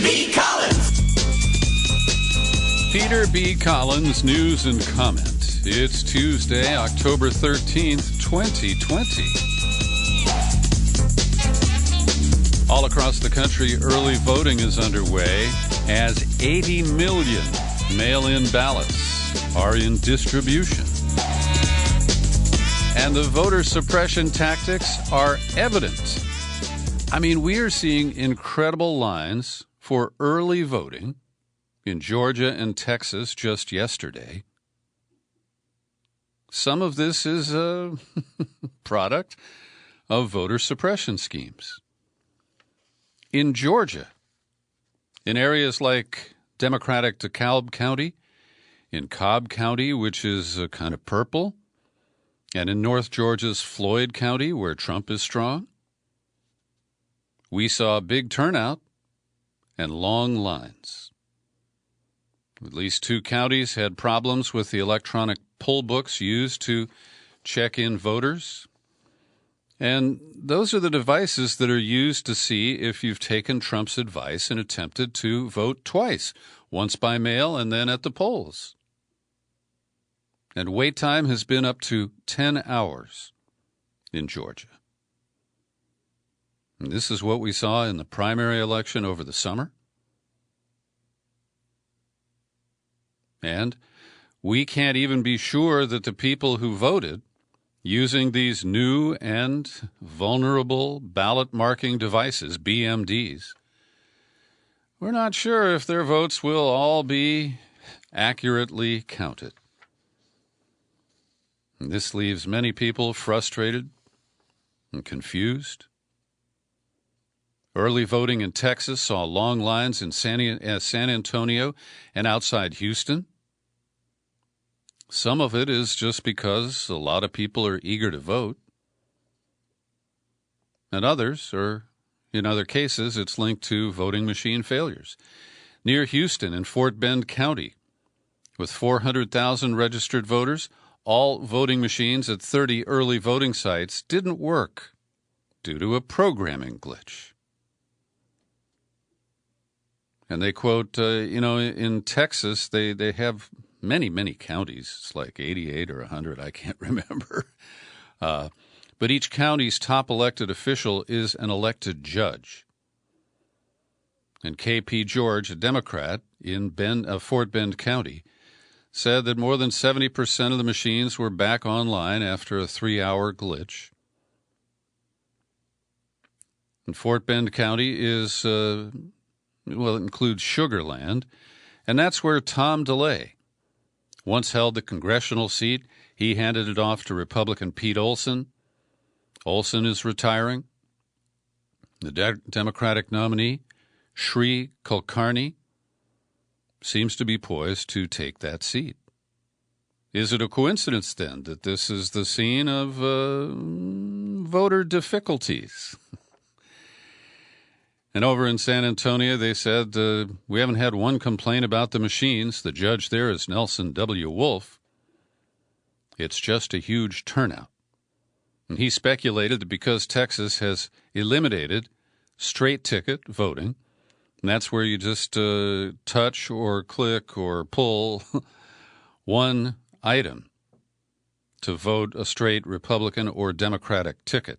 B. Collins. Peter B. Collins, news and comment. It's Tuesday, October 13th, 2020. All across the country, early voting is underway as 80 million mail-in ballots are in distribution. And the voter suppression tactics are evident. I mean, we are seeing incredible lines for early voting in Georgia and Texas just yesterday. Some of this is a product of voter suppression schemes. In Georgia, in areas like Democratic DeKalb County, in Cobb County, which is kind of purple, and in North Georgia's Floyd County, where Trump is strong, we saw a big turnout and long lines. At least 2 counties had problems with the electronic poll books used to check in voters. And those are the devices that are used to see if you've taken Trump's advice and attempted to vote twice, once by mail and then at the polls. And wait time has been up to 10 hours in Georgia. And this is what we saw in the primary election over the summer. And we can't even be sure that the people who voted using these new and vulnerable ballot marking devices, BMDs, we're not sure if their votes will all be accurately counted. And this leaves many people frustrated and confused. Early voting in Texas saw long lines in San Antonio and outside Houston. Some of it is just because a lot of people are eager to vote. And others, or in other cases, it's linked to voting machine failures. Near Houston in Fort Bend County, with 400,000 registered voters, all voting machines at 30 early voting sites didn't work due to a programming glitch. And they quote, in Texas, they have many counties. It's like 88 or 100, I can't remember. But each county's top elected official is an elected judge. And KP George, a Democrat in Fort Bend County, said that more than 70% of the machines were back online after a 3-hour glitch. And Fort Bend County is, it includes Sugar Land, and that's where Tom DeLay once held the congressional seat. He handed it off to Republican Pete Olson. Olson is retiring. The Democratic nominee, Sri Kulkarni, seems to be poised to take that seat. Is it a coincidence, then, that this is the scene of voter difficulties? And over in San Antonio, they said, we haven't had one complaint about the machines. The judge there is Nelson W. Wolf. It's just a huge turnout. And he speculated that because Texas has eliminated straight ticket voting, and that's where you just touch or click or pull one item to vote a straight Republican or Democratic ticket.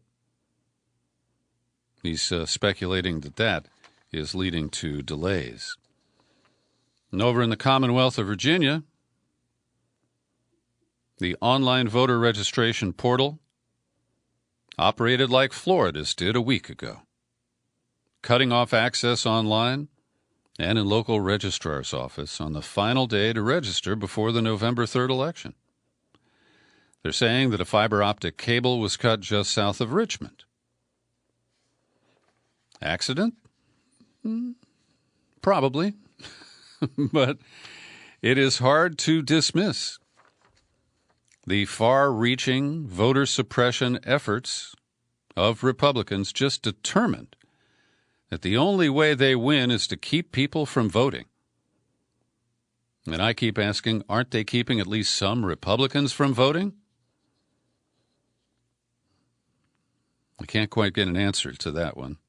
He's speculating that is leading to delays. And over in the Commonwealth of Virginia, the online voter registration portal operated like Florida's did a week ago, cutting off access online and in local registrar's office on the final day to register before the November 3rd election. They're saying that a fiber optic cable was cut just south of Richmond. Accident? Probably. But it is hard to dismiss the far-reaching voter suppression efforts of Republicans just determined that the only way they win is to keep people from voting. And I keep asking, aren't they keeping at least some Republicans from voting? I can't quite get an answer to that one.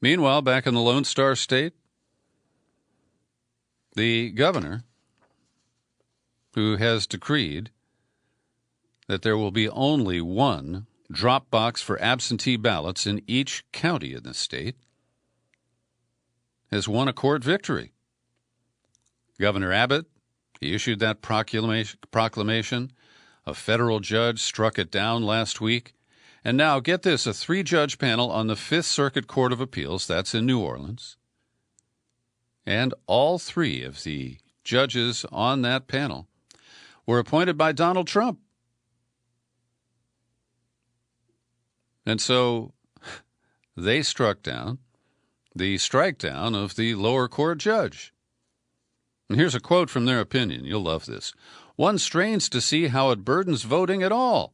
Meanwhile, back in the Lone Star State, the governor, who has decreed that there will be only one drop box for absentee ballots in each county in the state, has won a court victory. Governor Abbott, he issued that proclamation. A federal judge struck it down last week. And now, get this, a 3-judge panel on the Fifth Circuit Court of Appeals, that's in New Orleans, and all 3 of the judges on that panel were appointed by Donald Trump. And so they struck down the strikedown of the lower court judge. And here's a quote from their opinion. You'll love this. "One strains to see how it burdens voting at all.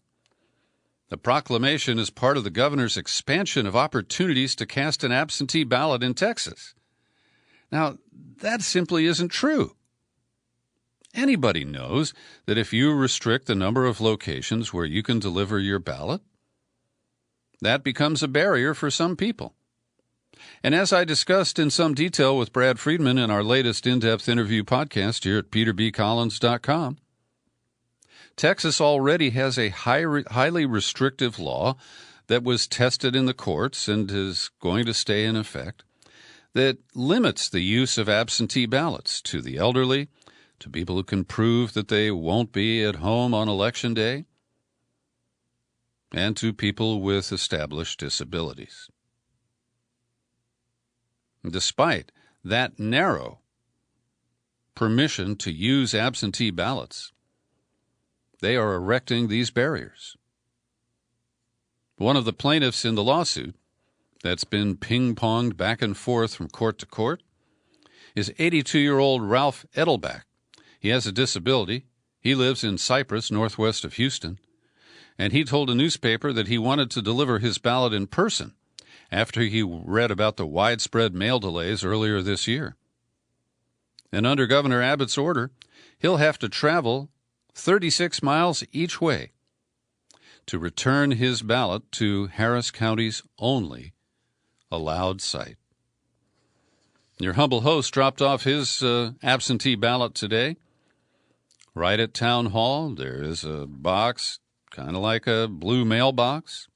The proclamation is part of the governor's expansion of opportunities to cast an absentee ballot in Texas." Now, that simply isn't true. Anybody knows that if you restrict the number of locations where you can deliver your ballot, that becomes a barrier for some people. And as I discussed in some detail with Brad Friedman in our latest in-depth interview podcast here at peterbcollins.com, Texas already has a highly restrictive law that was tested in the courts and is going to stay in effect that limits the use of absentee ballots to the elderly, to people who can prove that they won't be at home on Election Day, and to people with established disabilities. Despite that narrow permission to use absentee ballots, they are erecting these barriers. One of the plaintiffs in the lawsuit that's been ping-ponged back and forth from court to court is 82-year-old Ralph Edelbach. He has a disability. He lives in Cypress, northwest of Houston, and he told a newspaper that he wanted to deliver his ballot in person after he read about the widespread mail delays earlier this year. And under Governor Abbott's order, he'll have to travel 36 miles each way to return his ballot to Harris County's only allowed site. Your humble host dropped off his absentee ballot today. Right at Town Hall, there is a box, kind of like a blue mailbox.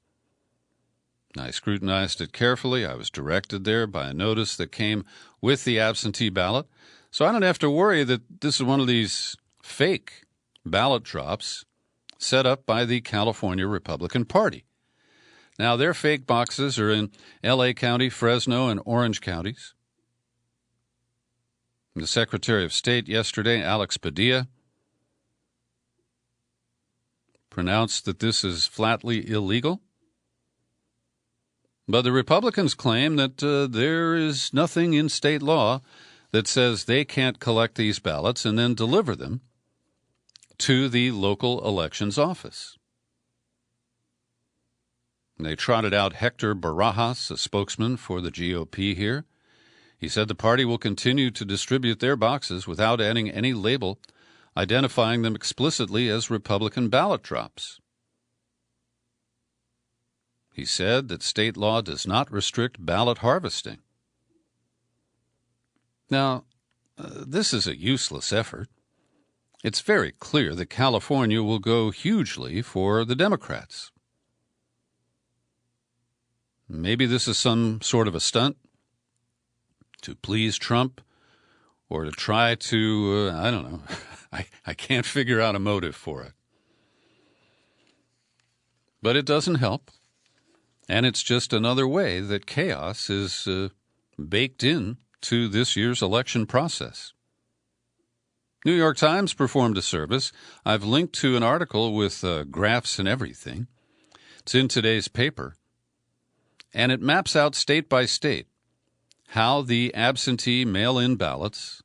I scrutinized it carefully. I was directed there by a notice that came with the absentee ballot. So I don't have to worry that this is one of these fake ballot drops set up by the California Republican Party. Now, their fake boxes are in L.A. County, Fresno, and Orange counties. The Secretary of State yesterday, Alex Padilla, pronounced that this is flatly illegal. But the Republicans claim that there is nothing in state law that says they can't collect these ballots and then deliver them to the local elections office. They trotted out Hector Barajas, a spokesman for the GOP here. He said the party will continue to distribute their boxes without adding any label identifying them explicitly as Republican ballot drops. He said that state law does not restrict ballot harvesting. Now, this is a useless effort. It's very clear that California will go hugely for the Democrats. Maybe this is some sort of a stunt to please Trump or to try to, I don't know, I can't figure out a motive for it. But it doesn't help. And it's just another way that chaos is baked in to this year's election process. New York Times performed a service. I've linked to an article with graphs and everything. It's in today's paper. And it maps out state by state how the absentee mail-in ballots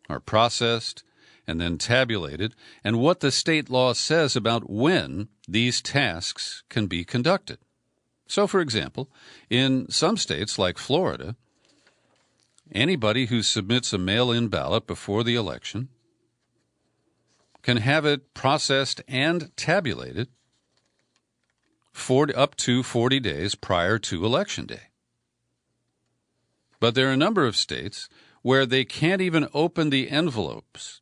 are processed and then tabulated, and what the state law says about when these tasks can be conducted. So, for example, in some states like Florida, anybody who submits a mail-in ballot before the election can have it processed and tabulated up to 40 days prior to Election Day. But there are a number of states where they can't even open the envelopes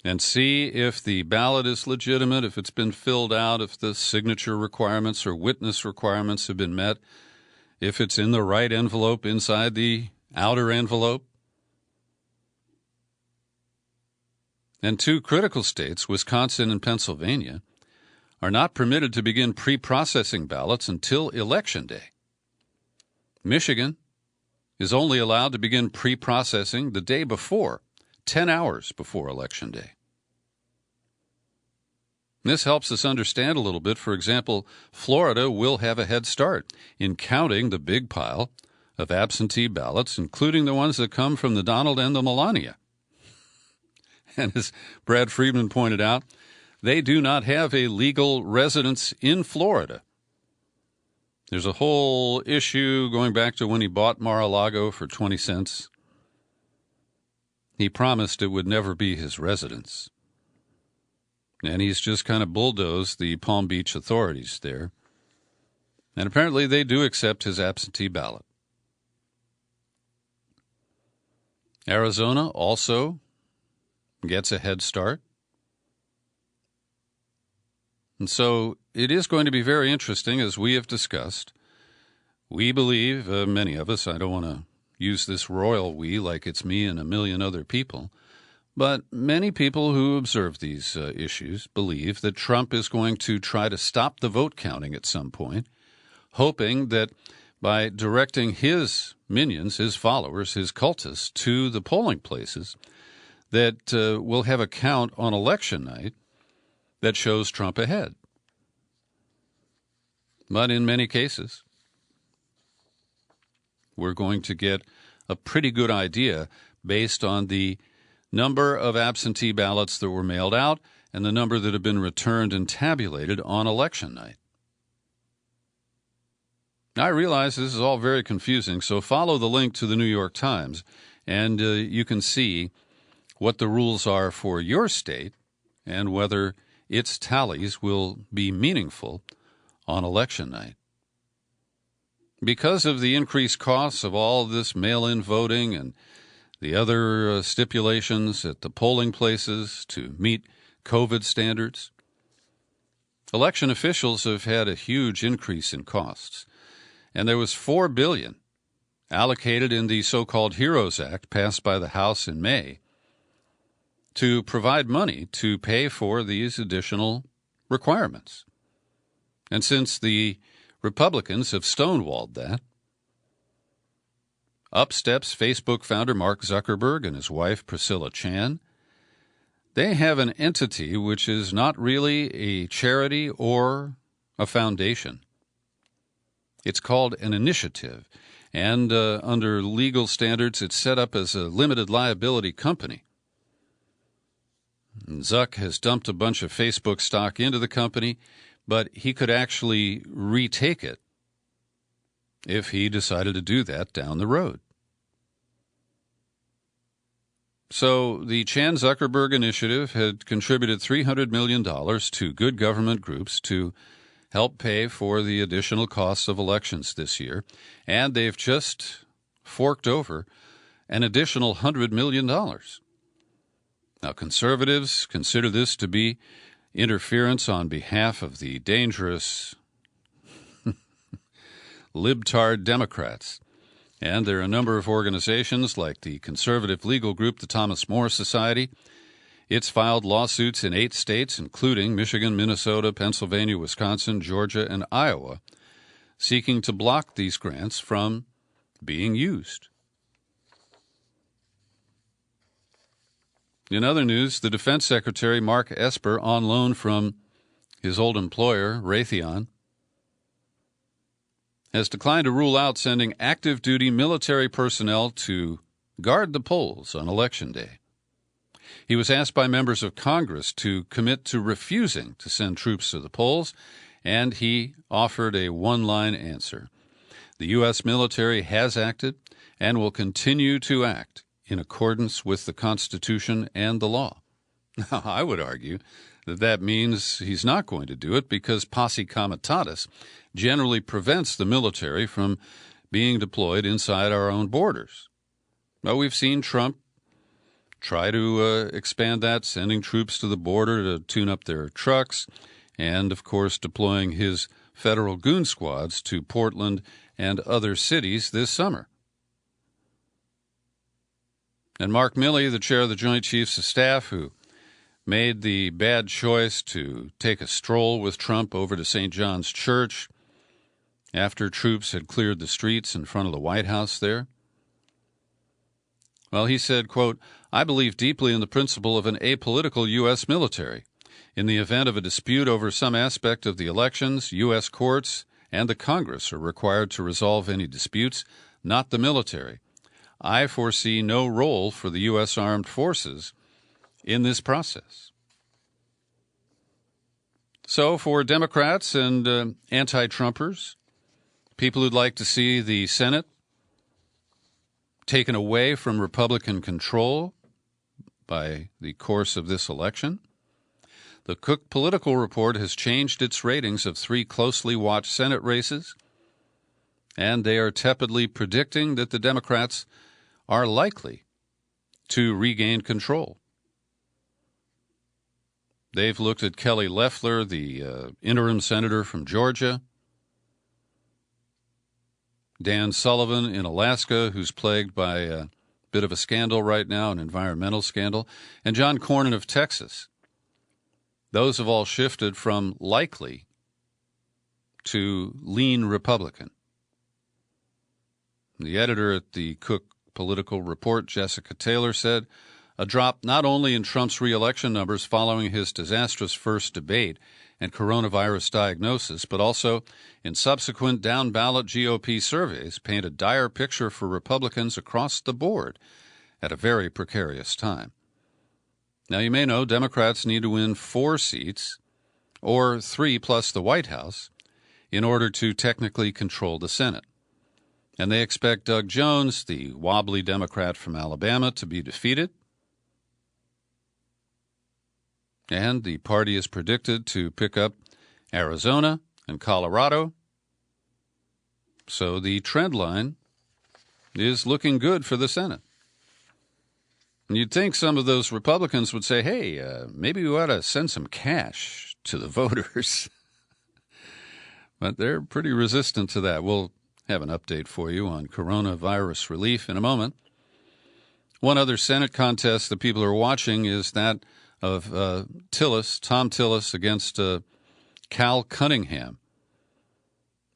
and see if the ballot is legitimate, if it's been filled out, if the signature requirements or witness requirements have been met, if it's in the right envelope inside the outer envelope. And two critical states, Wisconsin and Pennsylvania, are not permitted to begin pre-processing ballots until Election Day. Michigan is only allowed to begin pre-processing the day before, 10 hours before Election Day. This helps us understand a little bit. For example, Florida will have a head start in counting the big pile of absentee ballots, including the ones that come from the Donald and the Melania. And as Brad Friedman pointed out, they do not have a legal residence in Florida. There's a whole issue going back to when he bought Mar-a-Lago for 20 cents. He promised it would never be his residence. And he's just kind of bulldozed the Palm Beach authorities there. And apparently they do accept his absentee ballot. Arizona also gets a head start. And so it is going to be very interesting, as we have discussed. We believe, many of us, I don't want to use this royal we like it's me and a million other people, but many people who observe these issues believe that Trump is going to try to stop the vote counting at some point, hoping that by directing his minions, his followers, his cultists to the polling places, that we'll have a count on election night that shows Trump ahead. But in many cases, we're going to get a pretty good idea based on the number of absentee ballots that were mailed out and the number that have been returned and tabulated on election night. Now, I realize this is all very confusing, so follow the link to the New York Times, and you can see what the rules are for your state and whether its tallies will be meaningful on election night. Because of the increased costs of all this mail-in voting and the other stipulations at the polling places to meet COVID standards, election officials have had a huge increase in costs. And there was $4 billion allocated in the so-called HEROES Act passed by the House in May to provide money to pay for these additional requirements. And since the Republicans have stonewalled that, up steps Facebook founder Mark Zuckerberg and his wife Priscilla Chan. They have an entity which is not really a charity or a foundation. It's called an initiative, and under legal standards, it's set up as a limited liability company. Zuck has dumped a bunch of Facebook stock into the company, but he could actually retake it if he decided to do that down the road. So the Chan-Zuckerberg Initiative had contributed $300 million to good government groups to help pay for the additional costs of elections this year, and they've just forked over an additional $100 million. Now, conservatives consider this to be interference on behalf of the dangerous libtard Democrats. And there are a number of organizations like the conservative legal group, the Thomas More Society. It's filed lawsuits in 8 states, including Michigan, Minnesota, Pennsylvania, Wisconsin, Georgia, and Iowa, seeking to block these grants from being used. In other news, the Defense Secretary, Mark Esper, on loan from his old employer, Raytheon, has declined to rule out sending active-duty military personnel to guard the polls on Election Day. He was asked by members of Congress to commit to refusing to send troops to the polls, and he offered a one-line answer. The U.S. military has acted and will continue to act in accordance with the Constitution and the law. Now, I would argue that that means he's not going to do it because posse comitatus generally prevents the military from being deployed inside our own borders. Well, we've seen Trump try to expand that, sending troops to the border to tune up their trucks, and, of course, deploying his federal goon squads to Portland and other cities this summer. And Mark Milley, the chair of the Joint Chiefs of Staff, who made the bad choice to take a stroll with Trump over to St. John's Church after troops had cleared the streets in front of the White House there. Well, he said, quote, "I believe deeply in the principle of an apolitical U.S. military. In the event of a dispute over some aspect of the elections, U.S. courts and the Congress are required to resolve any disputes, not the military. I foresee no role for the U.S. Armed Forces in this process." So for Democrats and anti-Trumpers, people who'd like to see the Senate taken away from Republican control by the course of this election, the Cook Political Report has changed its ratings of 3 closely watched Senate races, and they are tepidly predicting that the Democrats are likely to regain control. They've looked at Kelly Loeffler, the interim senator from Georgia, Dan Sullivan in Alaska, who's plagued by a bit of a scandal right now, an environmental scandal, and John Cornyn of Texas. Those have all shifted from likely to lean Republican. The editor at the Cook Political Report, Jessica Taylor, said, "A drop not only in Trump's re-election numbers following his disastrous first debate and coronavirus diagnosis, but also in subsequent down-ballot GOP surveys paint a dire picture for Republicans across the board at a very precarious time." Now, you may know Democrats need to win 4 seats, or 3 plus the White House, in order to technically control the Senate. And they expect Doug Jones, the wobbly Democrat from Alabama, to be defeated. And the party is predicted to pick up Arizona and Colorado. So the trend line is looking good for the Senate. And you'd think some of those Republicans would say, hey, maybe we ought to send some cash to the voters. But they're pretty resistant to that. We'll have an update for you on coronavirus relief in a moment. One other Senate contest that people are watching is that of Tom Tillis against Cal Cunningham.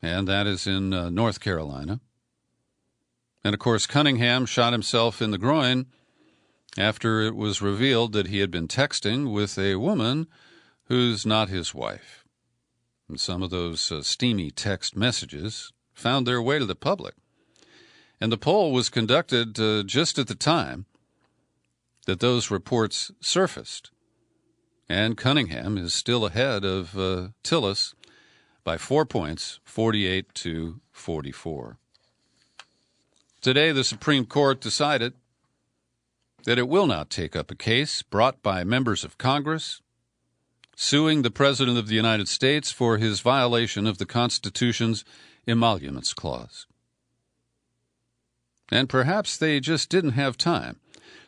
And that is in North Carolina. And, of course, Cunningham shot himself in the groin after it was revealed that he had been texting with a woman who's not his wife. And some of those steamy text messages found their way to the public. And the poll was conducted just at the time that those reports surfaced. And Cunningham is still ahead of Tillis by 4 points, 48 to 44. Today, the Supreme Court decided that it will not take up a case brought by members of Congress suing the President of the United States for his violation of the Constitution's Emoluments Clause. And perhaps they just didn't have time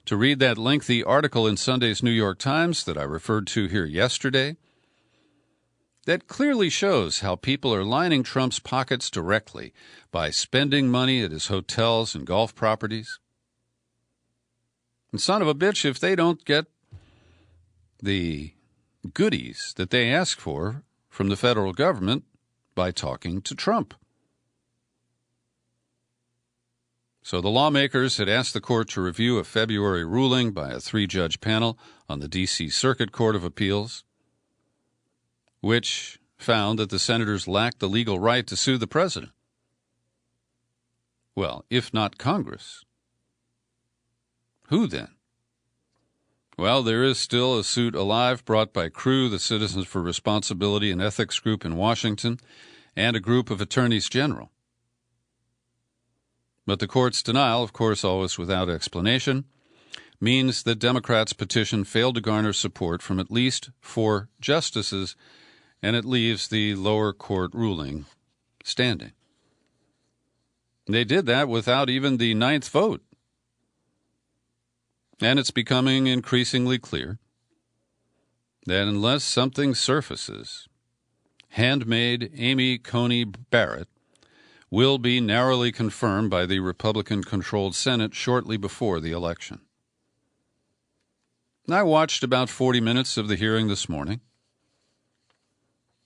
to read that lengthy article in Sunday's New York Times that I referred to here yesterday that clearly shows how people are lining Trump's pockets directly by spending money at his hotels and golf properties. And son of a bitch, if they don't get the goodies that they ask for from the federal government by talking to Trump. So the lawmakers had asked the court to review a February ruling by a 3-judge panel on the D.C. Circuit Court of Appeals, which found that the senators lacked the legal right to sue the president. Well, if not Congress, who then? Well, there is still a suit alive brought by CREW, the Citizens for Responsibility and Ethics group in Washington, and a group of attorneys general. But the court's denial, of course always without explanation, means that Democrats' petition failed to garner support from at least 4 justices, and it leaves the lower court ruling standing. They did that without even the ninth vote. And it's becoming increasingly clear that unless something surfaces, handmaid Amy Coney Barrett will be narrowly confirmed by the Republican-controlled Senate shortly before the election. I watched about 40 minutes of the hearing this morning,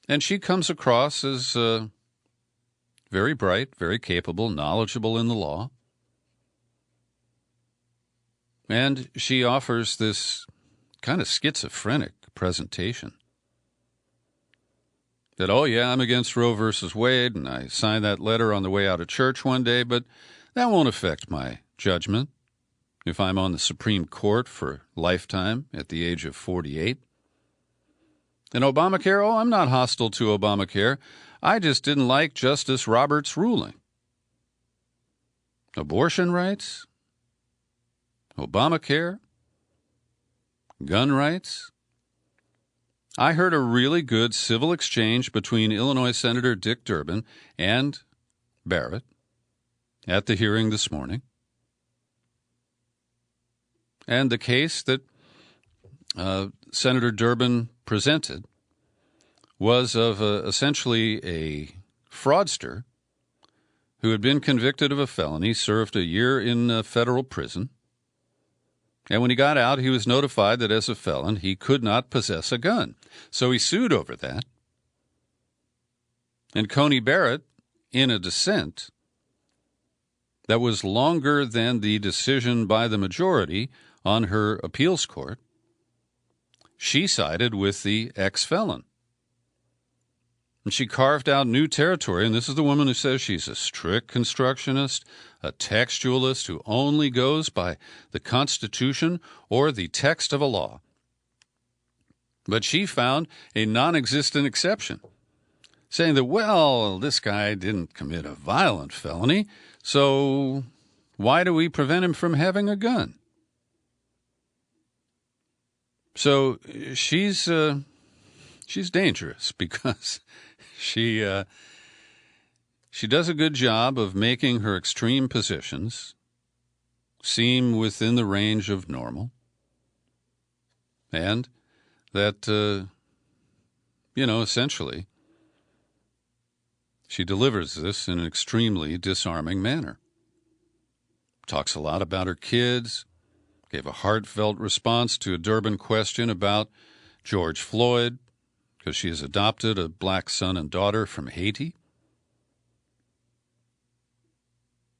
and she comes across as very bright, very capable, knowledgeable in the law. And she offers this kind of schizophrenic presentation that, oh, yeah, I'm against Roe versus Wade, and I signed that letter on the way out of church one day, but that won't affect my judgment if I'm on the Supreme Court for lifetime at the age of 48. And Obamacare, oh, I'm not hostile to Obamacare. I just didn't like Justice Roberts' ruling. Abortion rights? Obamacare? Gun rights? I heard a really good civil exchange between Illinois Senator Dick Durbin and Barrett at the hearing this morning. And the case that Senator Durbin presented was of essentially a fraudster who had been convicted of a felony, served a year in federal prison, and when he got out, he was notified that as a felon, he could not possess a gun. So he sued over that. And Coney Barrett, in a dissent that was longer than the decision by the majority on her appeals court, she sided with the ex-felon. And she carved out new territory, and this is the woman who says she's a strict constructionist, a textualist who only goes by the Constitution or the text of a law. But she found a non-existent exception, saying that, well, this guy didn't commit a violent felony, so why do we prevent him from having a gun? So she's dangerous because she does a good job of making her extreme positions seem within the range of normal, and that essentially she delivers this in an extremely disarming manner. Talks a lot about her kids. Gave a heartfelt response to a Durbin question about George Floyd, because she has adopted a black son and daughter from Haiti.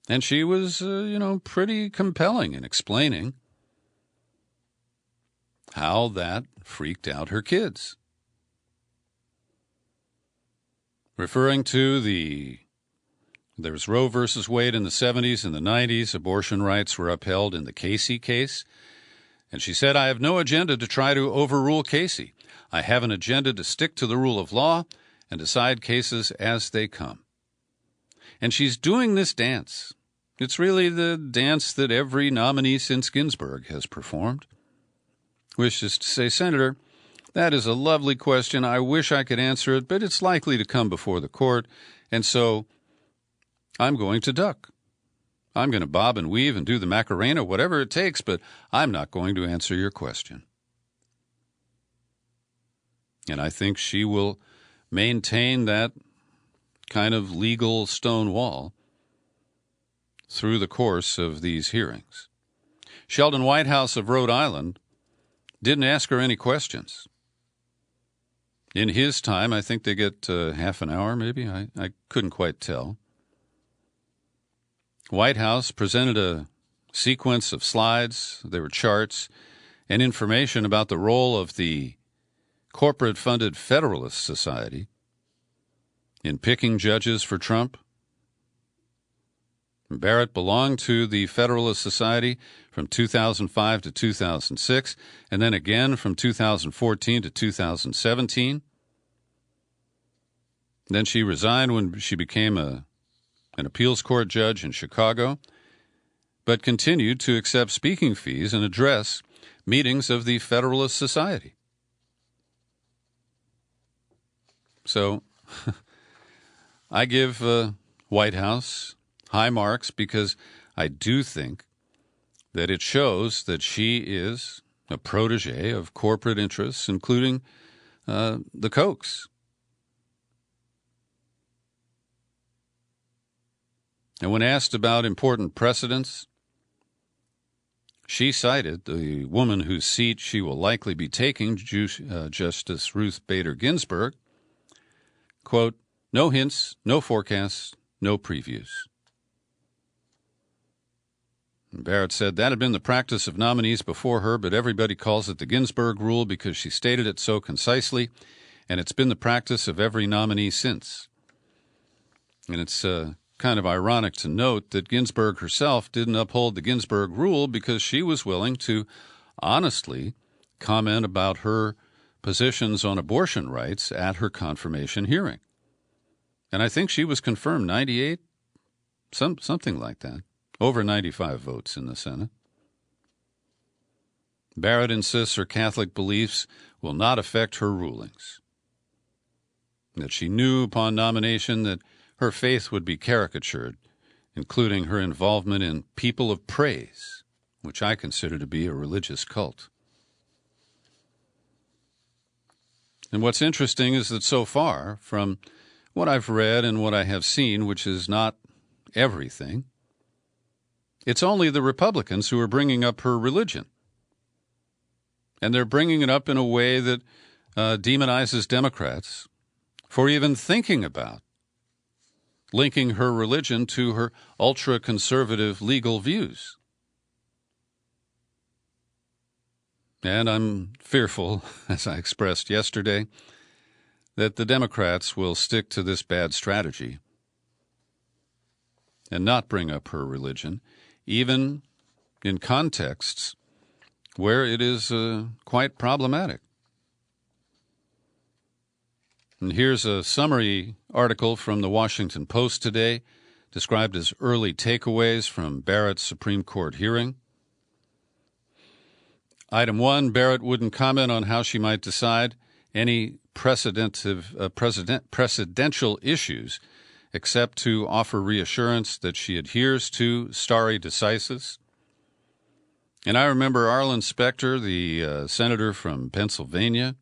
And she was, pretty compelling in explaining how that freaked out her kids. Referring to there was Roe versus Wade in the 70s and the 90s. Abortion rights were upheld in the Casey case. And she said, I have no agenda to try to overrule Casey. I have an agenda to stick to the rule of law and decide cases as they come. And she's doing this dance. It's really the dance that every nominee since Ginsburg has performed, which is to say, Senator, that is a lovely question. I wish I could answer it, but it's likely to come before the court, and so I'm going to duck. I'm going to bob and weave and do the Macarena, whatever it takes, but I'm not going to answer your question. And I think she will maintain that kind of legal stone wall through the course of these hearings. Sheldon Whitehouse of Rhode Island didn't ask her any questions. In his time, I think they get half an hour, maybe. I couldn't quite tell. Whitehouse presented a sequence of slides, there were charts, and information about the role of the corporate-funded Federalist Society in picking judges for Trump. Barrett belonged to the Federalist Society from 2005 to 2006, and then again from 2014 to 2017. Then she resigned when she became an appeals court judge in Chicago, but continued to accept speaking fees and address meetings of the Federalist Society. So I give Whitehouse high marks because I do think that it shows that she is a protege of corporate interests, including the Kochs. And when asked about important precedents, she cited the woman whose seat she will likely be taking, Justice Ruth Bader Ginsburg. Quote, "No hints, no forecasts, no previews." And Barrett said that had been the practice of nominees before her, but everybody calls it the Ginsburg rule because she stated it so concisely, and it's been the practice of every nominee since. And it's kind of ironic to note that Ginsburg herself didn't uphold the Ginsburg rule because she was willing to honestly comment about her positions on abortion rights at her confirmation hearing. And I think she was confirmed 98, something like that, over 95 votes in the Senate. Barrett insists her Catholic beliefs will not affect her rulings, that she knew upon nomination that her faith would be caricatured, including her involvement in People of Praise, which I consider to be a religious cult. And what's interesting is that so far, from what I've read and what I have seen, which is not everything, it's only the Republicans who are bringing up her religion. And they're bringing it up in a way that demonizes Democrats for even thinking about linking her religion to her ultra-conservative legal views. And I'm fearful, as I expressed yesterday, that the Democrats will stick to this bad strategy and not bring up her religion, even in contexts where it is quite problematic. And here's a summary article from the Washington Post today, described as early takeaways from Barrett's Supreme Court hearing. Item 1, Barrett wouldn't comment on how she might decide any presidential issues, except to offer reassurance that she adheres to stare decisis. And I remember Arlen Specter, the senator from Pennsylvania,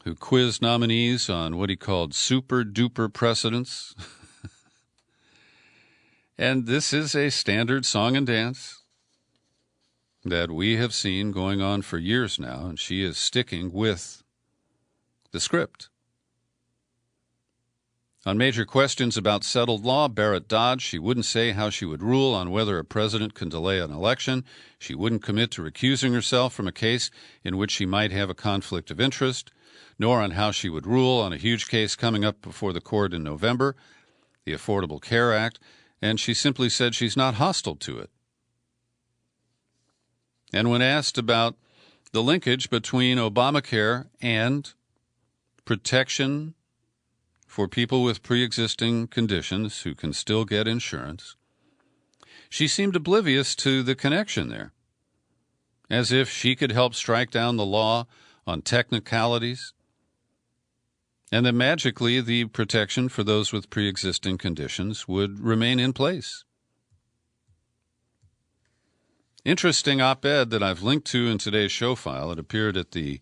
who quizzed nominees on what he called super-duper precedents. And this is a standard song and dance that we have seen going on for years now, and she is sticking with the script. On major questions about settled law, Barrett dodged. She wouldn't say how she would rule on whether a president can delay an election. She wouldn't commit to recusing herself from a case in which she might have a conflict of interest, nor on how she would rule on a huge case coming up before the court in November, the Affordable Care Act, and she simply said she's not hostile to it. And when asked about the linkage between Obamacare and protection for people with pre-existing conditions who can still get insurance, she seemed oblivious to the connection there, as if she could help strike down the law on technicalities, and that magically the protection for those with pre-existing conditions would remain in place. Interesting op-ed that I've linked to in today's show file. It appeared at the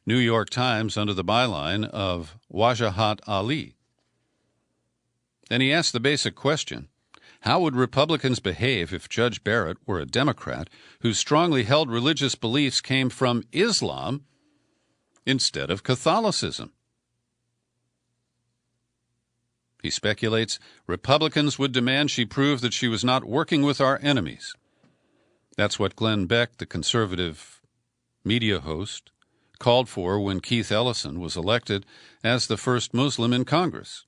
New York Times under the byline of Wajahat Ali. And he asked the basic question: how would Republicans behave if Judge Barrett were a Democrat whose strongly held religious beliefs came from Islam instead of Catholicism? He speculates Republicans would demand she prove that she was not working with our enemies. That's what Glenn Beck, the conservative media host, called for when Keith Ellison was elected as the first Muslim in Congress.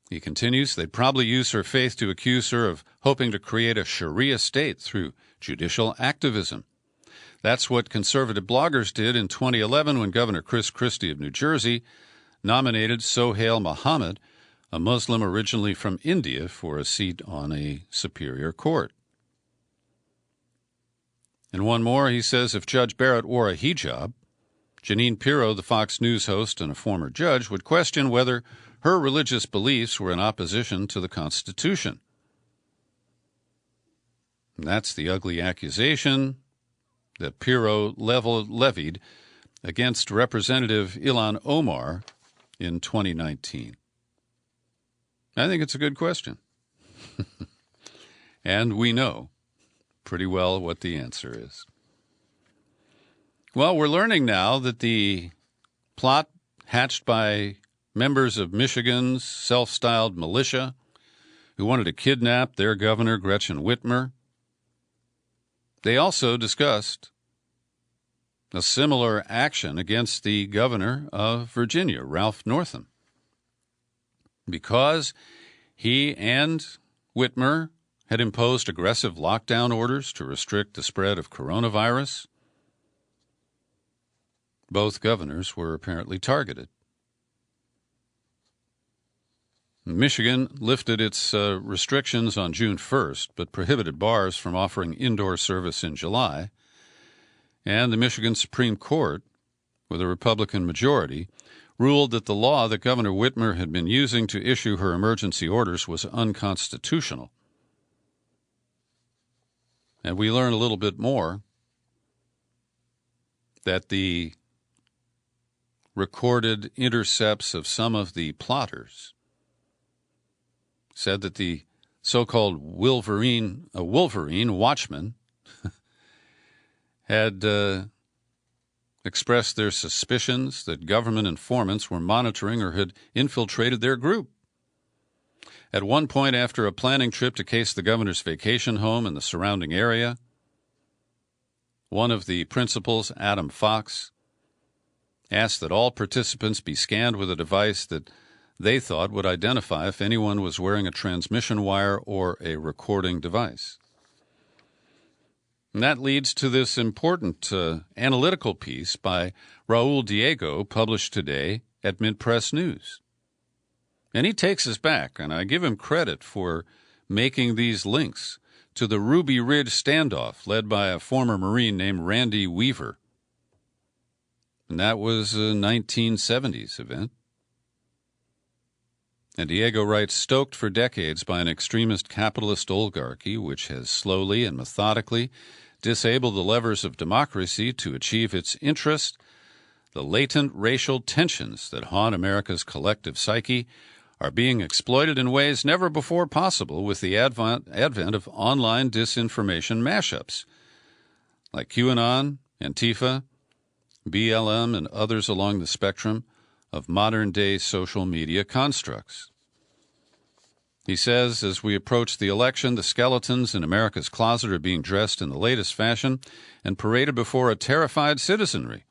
He continues, they'd probably use her faith to accuse her of hoping to create a Sharia state through judicial activism. That's what conservative bloggers did in 2011 when Governor Chris Christie of New Jersey nominated Sohail Mohammed, a Muslim originally from India, for a seat on a superior court. And one more, he says, if Judge Barrett wore a hijab, Jeanine Pirro, the Fox News host and a former judge, would question whether her religious beliefs were in opposition to the Constitution. And that's the ugly accusation that Pirro levied against Representative Ilhan Omar in 2019. I think it's a good question. And we know pretty well what the answer is. Well, we're learning now that the plot hatched by members of Michigan's self-styled militia who wanted to kidnap their governor, Gretchen Whitmer, they also discussed a similar action against the governor of Virginia, Ralph Northam, because he and Whitmer had imposed aggressive lockdown orders to restrict the spread of coronavirus. Both governors were apparently targeted. Michigan lifted its restrictions on June 1st, but prohibited bars from offering indoor service in July. And the Michigan Supreme Court, with a Republican majority, ruled that the law that Governor Whitmer had been using to issue her emergency orders was unconstitutional. And we learn a little bit more that the recorded intercepts of some of the plotters said that the so-called Wolverine watchman had expressed their suspicions that government informants were monitoring or had infiltrated their group. At one point, after a planning trip to case the governor's vacation home in the surrounding area, one of the principals, Adam Fox, asked that all participants be scanned with a device that they thought would identify if anyone was wearing a transmission wire or a recording device. And that leads to this important analytical piece by Raul Diego, published today at Mid-Press News. And he takes us back, and I give him credit for making these links to the Ruby Ridge standoff led by a former Marine named Randy Weaver. And that was a 1970s event. And Diego writes, stoked for decades by an extremist capitalist oligarchy which has slowly and methodically disabled the levers of democracy to achieve its interest, the latent racial tensions that haunt America's collective psyche are being exploited in ways never before possible with the advent of online disinformation mashups like QAnon, Antifa, BLM, and others along the spectrum of modern-day social media constructs. He says, as we approach the election, the skeletons in America's closet are being dressed in the latest fashion and paraded before a terrified citizenry.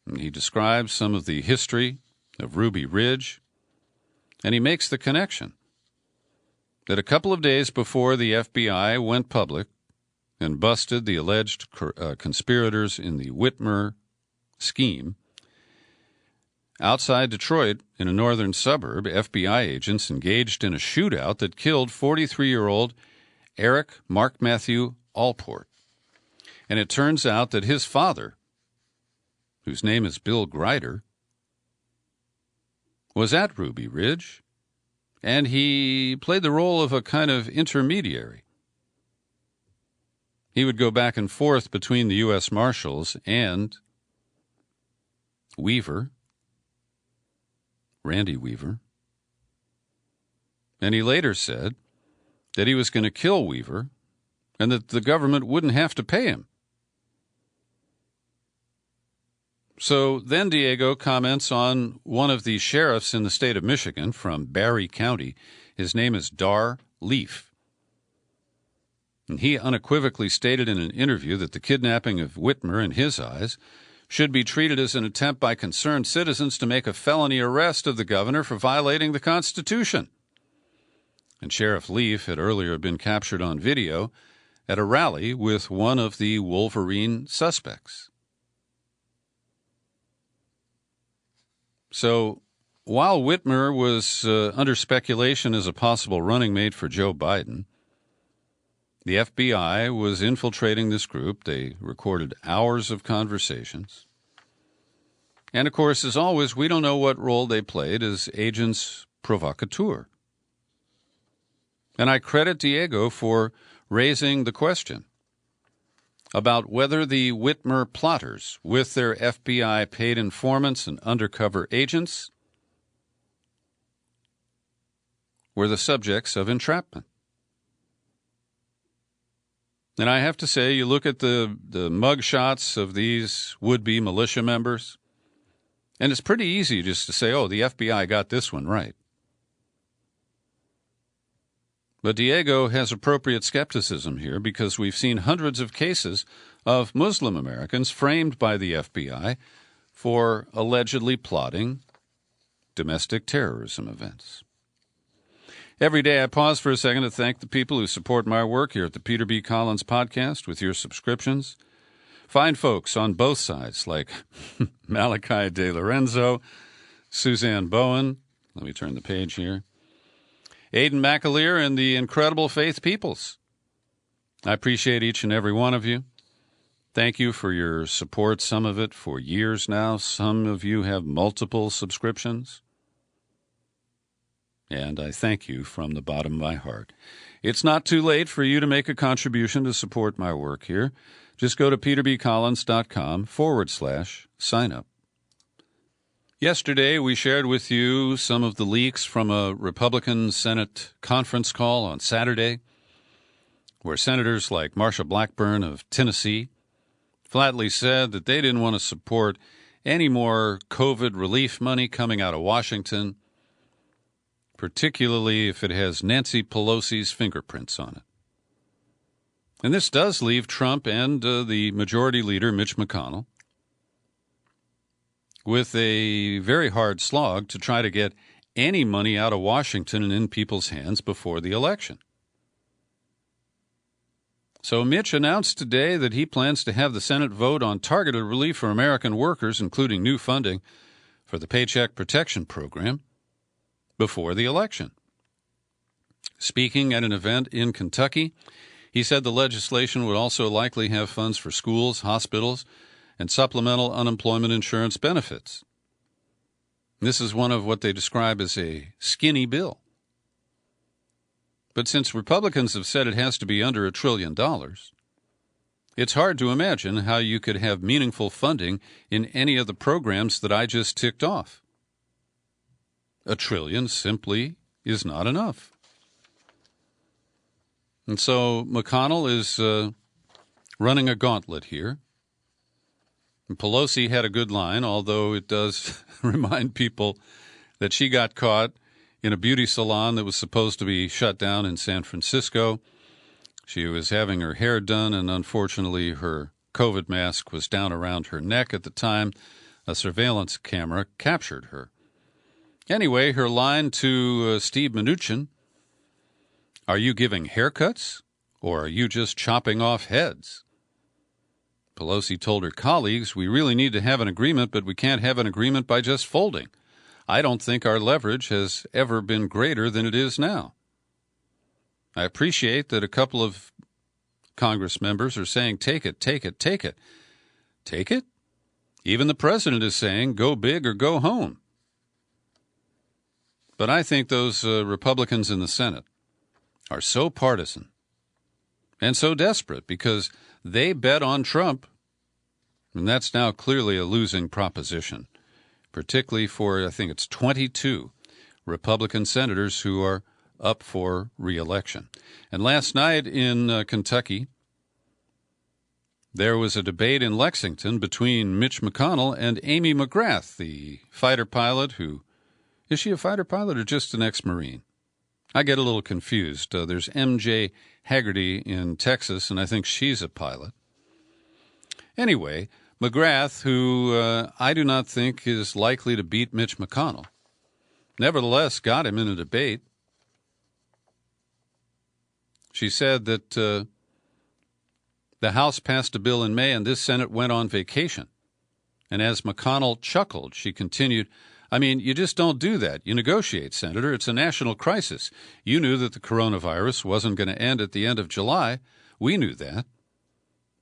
And he describes some of the history of Ruby Ridge, and he makes the connection that a couple of days before the FBI went public and busted the alleged conspirators in the Whitmer scheme, outside Detroit, in a northern suburb, FBI agents engaged in a shootout that killed 43-year-old Eric Mark Matthew Allport. And it turns out that his father, whose name is Bill Grider, was at Ruby Ridge, and he played the role of a kind of intermediary. He would go back and forth between the U.S. Marshals and Weaver, Randy Weaver, and he later said that he was going to kill Weaver and that the government wouldn't have to pay him. So then Diego comments on one of the sheriffs in the state of Michigan from Barry County. His name is Dar Leaf. And he unequivocally stated in an interview that the kidnapping of Whitmer, in his eyes, should be treated as an attempt by concerned citizens to make a felony arrest of the governor for violating the Constitution. And Sheriff Leaf had earlier been captured on video at a rally with one of the Wolverine suspects. So while Whitmer was under speculation as a possible running mate for Joe Biden, the FBI was infiltrating this group. They recorded hours of conversations. And, of course, as always, we don't know what role they played as agents provocateurs. And I credit Diego for raising the question about whether the Whitmer plotters, with their FBI paid informants and undercover agents, were the subjects of entrapment. And I have to say, you look at the mug shots of these would-be militia members, and it's pretty easy just to say, oh, the FBI got this one right. But Diego has appropriate skepticism here because we've seen hundreds of cases of Muslim Americans framed by the FBI for allegedly plotting domestic terrorism events. Every day I pause for a second to thank the people who support my work here at the Peter B. Collins Podcast with your subscriptions. Fine folks on both sides like Malachi De Lorenzo, Suzanne Bowen, let me turn the page here, Aidan McAleer, and the incredible Faith Peoples. I appreciate each and every one of you. Thank you for your support, some of it for years now. Some of you have multiple subscriptions. And I thank you from the bottom of my heart. It's not too late for you to make a contribution to support my work here. Just go to peterbcollins.com/sign up. Yesterday, we shared with you some of the leaks from a Republican Senate conference call on Saturday, where senators like Marsha Blackburn of Tennessee flatly said that they didn't want to support any more COVID relief money coming out of Washington, particularly if it has Nancy Pelosi's fingerprints on it. And this does leave Trump and the majority leader, Mitch McConnell, with a very hard slog to try to get any money out of Washington and in people's hands before the election. So Mitch announced today that he plans to have the Senate vote on targeted relief for American workers, including new funding for the Paycheck Protection Program, before the election. Speaking at an event in Kentucky, he said the legislation would also likely have funds for schools, hospitals, and supplemental unemployment insurance benefits. This is one of what they describe as a skinny bill. But since Republicans have said it has to be under $1 trillion, it's hard to imagine how you could have meaningful funding in any of the programs that I just ticked off. $1 trillion simply is not enough. And so McConnell is running a gauntlet here. And Pelosi had a good line, although it does remind people that she got caught in a beauty salon that was supposed to be shut down in San Francisco. She was having her hair done, and unfortunately her COVID mask was down around her neck at the time a surveillance camera captured her. Anyway, her line to Steve Mnuchin, are you giving haircuts, or are you just chopping off heads? Pelosi told her colleagues, we really need to have an agreement, but we can't have an agreement by just folding. I don't think our leverage has ever been greater than it is now. I appreciate that a couple of Congress members are saying, take it, take it, take it. Take it? Even the president is saying, go big or go home. But I think those Republicans in the Senate are so partisan and so desperate because they bet on Trump, and that's now clearly a losing proposition, particularly for, I think it's 22 Republican senators who are up for re-election. And last night in Kentucky, there was a debate in Lexington between Mitch McConnell and Amy McGrath, the fighter pilot who, is she a fighter pilot or just an ex-Marine? I get a little confused. There's M.J. Haggerty in Texas, and I think she's a pilot. Anyway, McGrath, who I do not think is likely to beat Mitch McConnell, nevertheless got him in a debate. She said that the House passed a bill in May and this Senate went on vacation. And as McConnell chuckled, she continued, I mean, you just don't do that. You negotiate, Senator. It's a national crisis. You knew that the coronavirus wasn't going to end at the end of July. We knew that.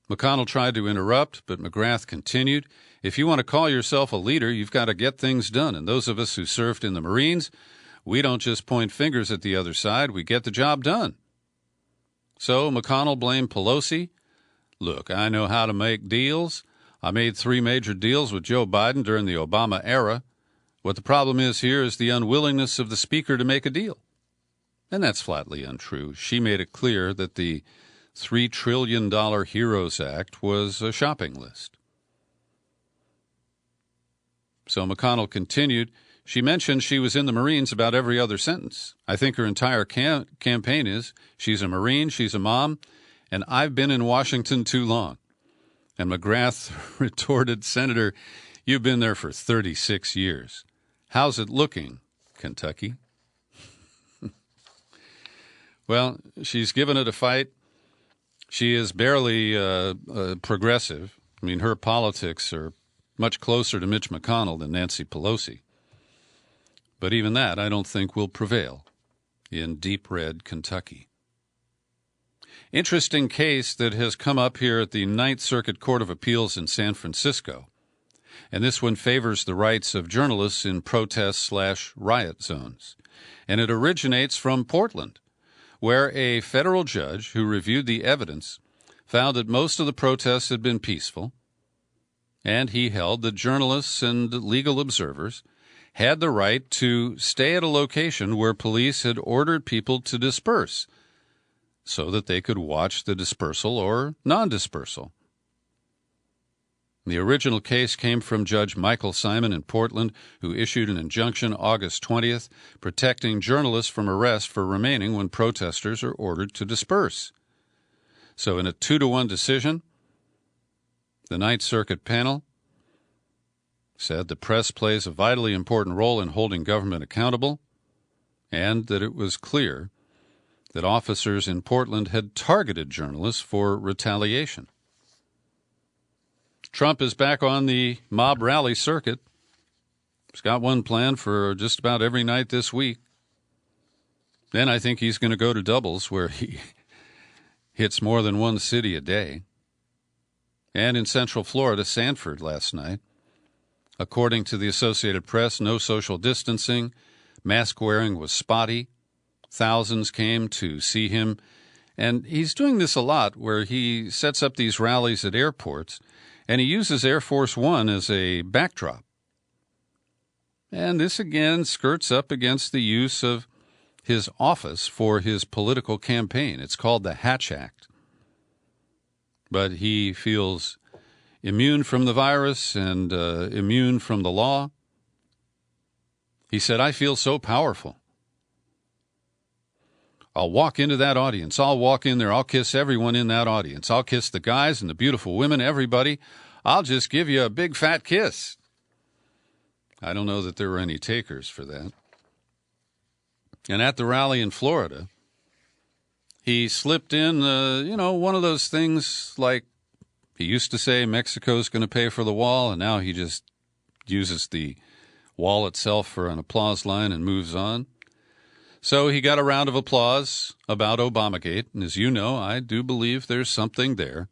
McConnell tried to interrupt, but McGrath continued, "If you want to call yourself a leader, you've got to get things done. And those of us who served in the Marines, we don't just point fingers at the other side, we get the job done." So McConnell blamed Pelosi. "Look, I know how to make deals. I made 3 major deals with Joe Biden during the Obama era. What the problem is here is the unwillingness of the Speaker to make a deal." And that's flatly untrue. She made it clear that the $3 trillion HEROES Act was a shopping list. So McConnell continued, "She mentioned she was in the Marines about every other sentence. I think her entire campaign is, she's a Marine, she's a mom, and I've been in Washington too long." And McGrath retorted, "Senator, you've been there for 36 years. How's it looking, Kentucky?" Well, she's given it a fight. She is barely progressive. I mean, her politics are much closer to Mitch McConnell than Nancy Pelosi. But even that, I don't think, will prevail in deep red Kentucky. Interesting case that has come up here at the Ninth Circuit Court of Appeals in San Francisco. And this one favors the rights of journalists in protest/riot zones. And it originates from Portland, where a federal judge who reviewed the evidence found that most of the protests had been peaceful, and he held that journalists and legal observers had the right to stay at a location where police had ordered people to disperse so that they could watch the dispersal or non-dispersal. The original case came from Judge Michael Simon in Portland, who issued an injunction August 20th protecting journalists from arrest for remaining when protesters are ordered to disperse. So in a 2-1 decision, the Ninth Circuit panel said the press plays a vitally important role in holding government accountable, and that it was clear that officers in Portland had targeted journalists for retaliation. Trump is back on the mob rally circuit. He's got one planned for just about every night this week. Then I think he's going to go to doubles, where he hits more than one city a day. And in Central Florida, Sanford last night. According to the Associated Press, no social distancing, mask wearing was spotty. Thousands came to see him. And he's doing this a lot, where he sets up these rallies at airports, and he uses Air Force One as a backdrop. And this again skirts up against the use of his office for his political campaign. It's called the Hatch Act. But he feels immune from the virus and immune from the law. He said, "I feel so powerful. I'll walk into that audience. I'll walk in there. I'll kiss everyone in that audience. I'll kiss the guys and the beautiful women, everybody. I'll just give you a big fat kiss." I don't know that there were any takers for that. And at the rally in Florida, he slipped in, one of those things like he used to say Mexico's going to pay for the wall, and now he just uses the wall itself for an applause line and moves on. So he got a round of applause about Obamagate, and as you know, I do believe there's something there.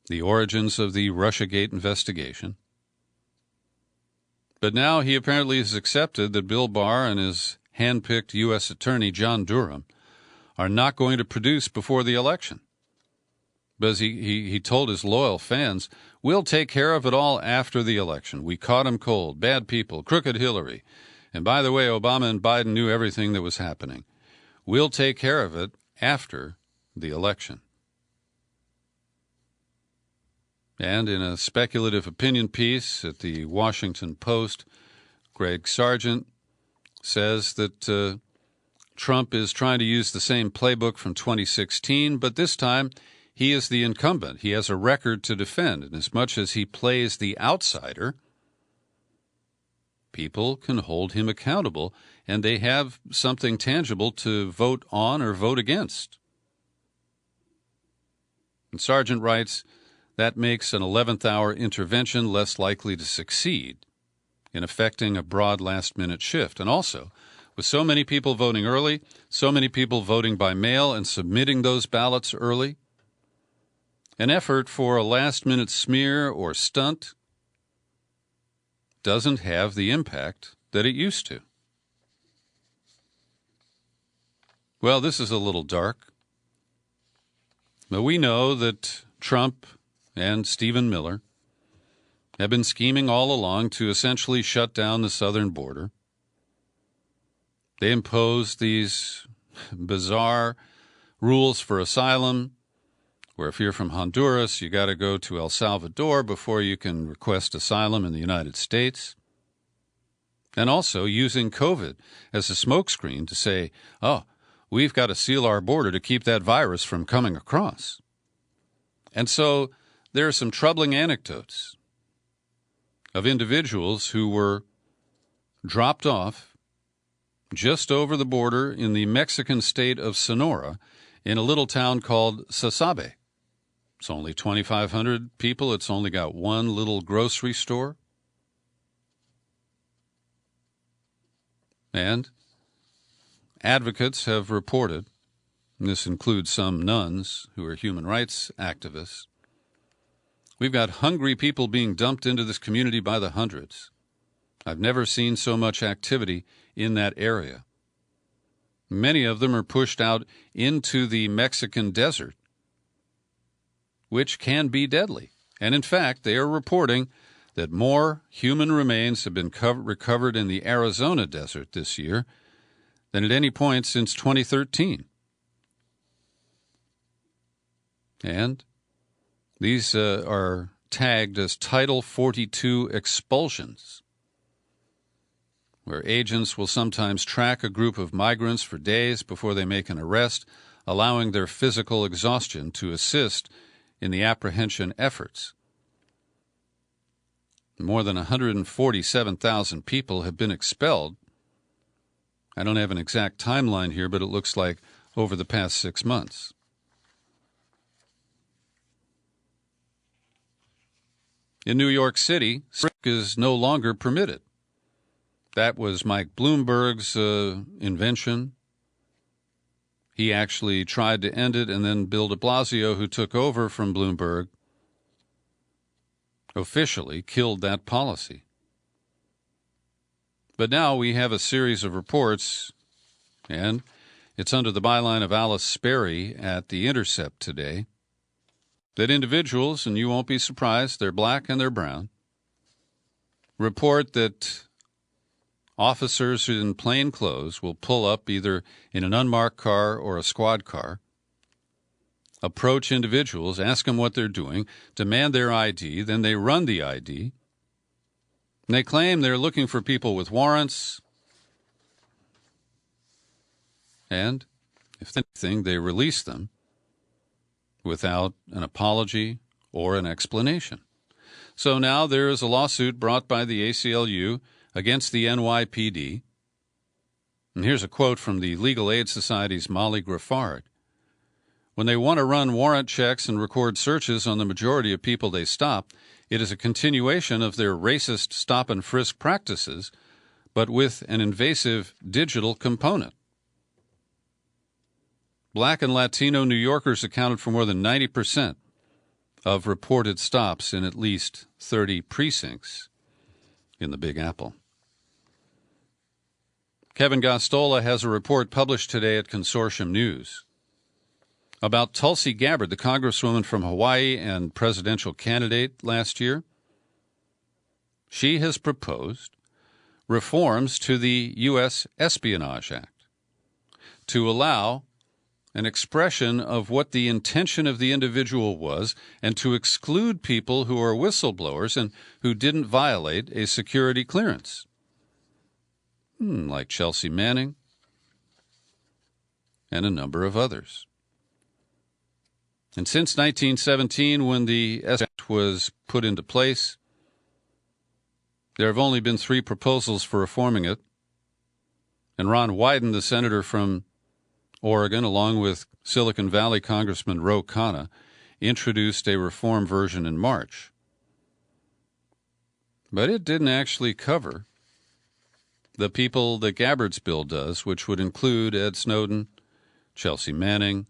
The origins of the Russiagate investigation. But now he apparently has accepted that Bill Barr and his hand-picked U.S. Attorney John Durham are not going to produce before the election. Because he told his loyal fans, "We'll take care of it all after the election. We caught him cold, bad people, crooked Hillary. And by the way, Obama and Biden knew everything that was happening. We'll take care of it after the election." And in a speculative opinion piece at the Washington Post, Greg Sargent says that Trump is trying to use the same playbook from 2016, but this time he is the incumbent. He has a record to defend, and as much as he plays the outsider, people can hold him accountable, and they have something tangible to vote on or vote against. And Sargent writes, that makes an 11th hour intervention less likely to succeed in effecting a broad last-minute shift. And also, with so many people voting early, so many people voting by mail and submitting those ballots early, An effort for a last-minute smear or stunt doesn't have the impact that it used to. Well, this is a little dark, but we know that Trump and Stephen Miller have been scheming all along to essentially shut down the southern border. They imposed these bizarre rules for asylum, where if you're from Honduras, you got to go to El Salvador before you can request asylum in the United States. And also using COVID as a smokescreen to say, oh, we've got to seal our border to keep that virus from coming across. And so there are some troubling anecdotes of individuals who were dropped off just over the border in the Mexican state of Sonora in a little town called Sasabe. It's only 2,500 people. It's only got one little grocery store. And advocates have reported, and this includes some nuns who are human rights activists, we've got hungry people being dumped into this community by the hundreds. I've never seen so much activity in that area. Many of them are pushed out into the Mexican desert, which can be deadly. And in fact, they are reporting that more human remains have been recovered in the Arizona desert this year than at any point since 2013. And these are tagged as Title 42 expulsions, where agents will sometimes track a group of migrants for days before they make an arrest, allowing their physical exhaustion to assist in the apprehension efforts. More than 147,000 people have been expelled. I don't have an exact timeline here, but it looks like over the past 6 months. In New York City, is no longer permitted. That was Mike Bloomberg's invention. He actually tried to end it, and then Bill de Blasio, who took over from Bloomberg, officially killed that policy. But now we have a series of reports, and it's under the byline of Alice Sperry at The Intercept today, that individuals, and you won't be surprised, they're black and they're brown, report that officers in plain clothes will pull up either in an unmarked car or a squad car, approach individuals, ask them what they're doing, demand their ID, then they run the ID, and they claim they're looking for people with warrants, and if anything, they release them without an apology or an explanation. So now there is a lawsuit brought by the ACLU against the NYPD. And here's a quote from the Legal Aid Society's Molly Griffard. When they want to run warrant checks and record searches on the majority of people they stop, it is a continuation of their racist stop-and-frisk practices, but with an invasive digital component. Black and Latino New Yorkers accounted for more than 90% of reported stops in at least 30 precincts in the Big Apple. Kevin Gostola has a report published today at Consortium News about Tulsi Gabbard, the congresswoman from Hawaii and presidential candidate last year. She has proposed reforms to the U.S. Espionage Act to allow an expression of what the intention of the individual was and to exclude people who are whistleblowers and who didn't violate a security clearance, like Chelsea Manning and a number of others. And since 1917, when the Act was put into place, there have only been 3 proposals for reforming it. And Ron Wyden, the senator from Oregon, along with Silicon Valley Congressman Ro Khanna, introduced a reform version in March. But it didn't actually cover the people that Gabbard's bill does, which would include Ed Snowden, Chelsea Manning,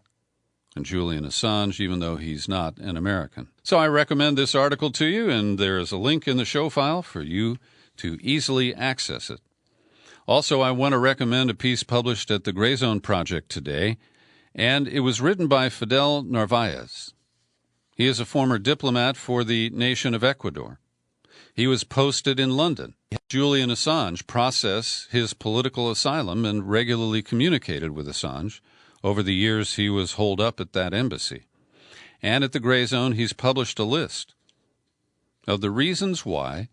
and Julian Assange, even though he's not an American. So I recommend this article to you, and there is a link in the show file for you to easily access it. Also, I want to recommend a piece published at the Gray Zone Project today, and it was written by Fidel Narvaez. He is a former diplomat for the nation of Ecuador. He was posted in London. Julian Assange processed his political asylum and regularly communicated with Assange over the years he was holed up at that embassy. And at the Gray Zone, he's published a list of the reasons why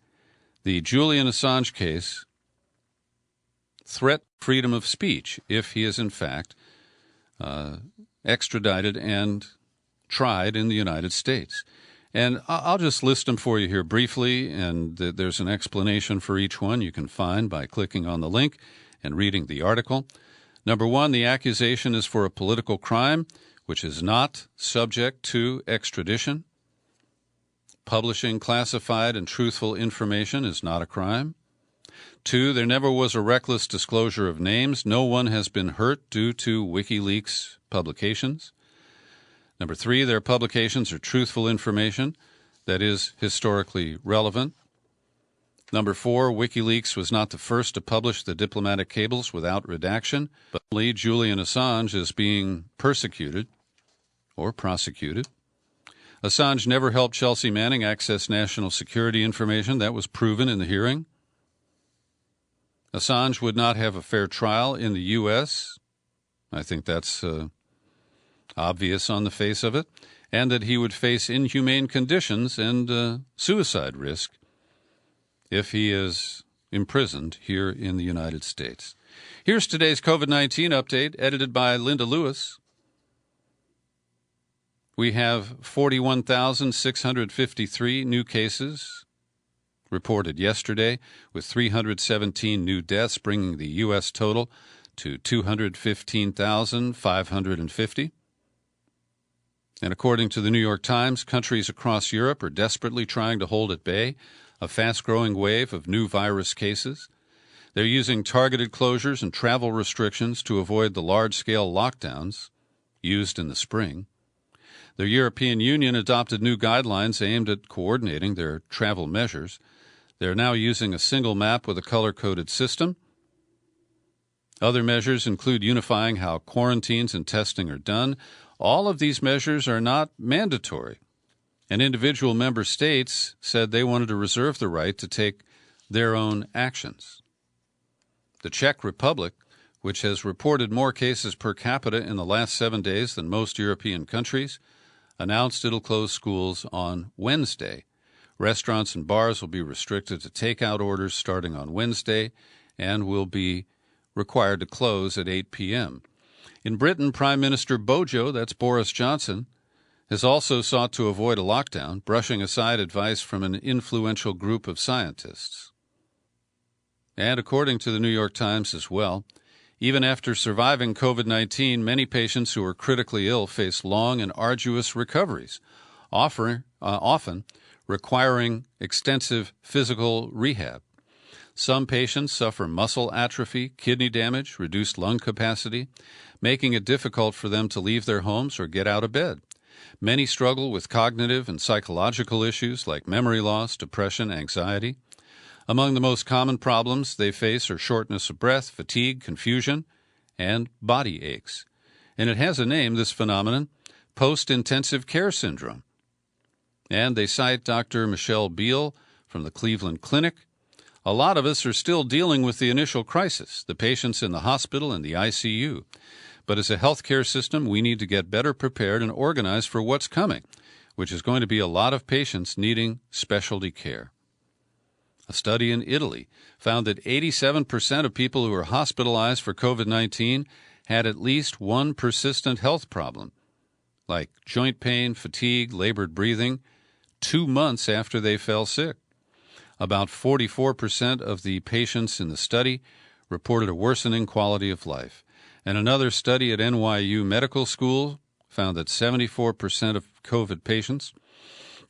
the Julian Assange case threat freedom of speech if he is in fact extradited and tried in the United States. And I'll just list them for you here briefly, and there's an explanation for each one you can find by clicking on the link and reading the article. Number one, the accusation is for a political crime, which is not subject to extradition. Publishing classified and truthful information is not a crime. Two, there never was a reckless disclosure of names. No one has been hurt due to WikiLeaks publications. Number three, their publications are truthful information that is historically relevant. Number four, WikiLeaks was not the first to publish the diplomatic cables without redaction, but only Julian Assange is being persecuted or prosecuted. Assange never helped Chelsea Manning access national security information. That was proven in the hearing. Assange would not have a fair trial in the U.S. I think that's obvious on the face of it, and that he would face inhumane conditions and suicide risk if he is imprisoned here in the United States. Here's today's COVID-19 update, edited by Linda Lewis. We have 41,653 new cases reported yesterday, with 317 new deaths, bringing the U.S. total to 215,550. And according to the New York Times, countries across Europe are desperately trying to hold at bay a fast-growing wave of new virus cases. They're using targeted closures and travel restrictions to avoid the large-scale lockdowns used in the spring. The European Union adopted new guidelines aimed at coordinating their travel measures. They're now using a single map with a color-coded system. Other measures include unifying how quarantines and testing are done. All of these measures are not mandatory, and individual member states said they wanted to reserve the right to take their own actions. The Czech Republic, which has reported more cases per capita in the last 7 days than most European countries, announced it'll close schools on Wednesday. Restaurants and bars will be restricted to takeout orders starting on Wednesday and will be required to close at 8 p.m. In Britain, Prime Minister Bojo, that's Boris Johnson, has also sought to avoid a lockdown, brushing aside advice from an influential group of scientists. And according to the New York Times as well, even after surviving COVID-19, many patients who are critically ill face long and arduous recoveries, often requiring extensive physical rehab. Some patients suffer muscle atrophy, kidney damage, reduced lung capacity, making it difficult for them to leave their homes or get out of bed. Many struggle with cognitive and psychological issues like memory loss, depression, anxiety. Among the most common problems they face are shortness of breath, fatigue, confusion, and body aches. And it has a name, this phenomenon, post-intensive care syndrome. And they cite Dr. Michelle Beal from the Cleveland Clinic. A lot of us are still dealing with the initial crisis, the patients in the hospital and the ICU. But as a healthcare system, we need to get better prepared and organized for what's coming, which is going to be a lot of patients needing specialty care. A study in Italy found that 87% of people who were hospitalized for COVID-19 had at least one persistent health problem, like joint pain, fatigue, labored breathing, 2 months after they fell sick. About 44% of the patients in the study reported a worsening quality of life. And another study at NYU Medical School found that 74% of COVID patients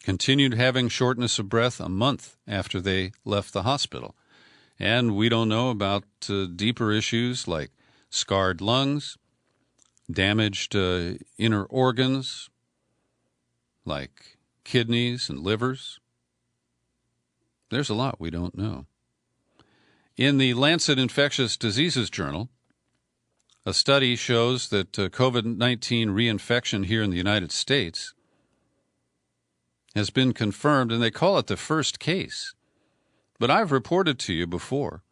continued having shortness of breath a month after they left the hospital. And we don't know about deeper issues like scarred lungs, damaged inner organs like kidneys and livers. There's a lot we don't know. In the Lancet Infectious Diseases Journal, a study shows that COVID-19 reinfection here in the United States has been confirmed, and they call it the first case. But I've reported to you before,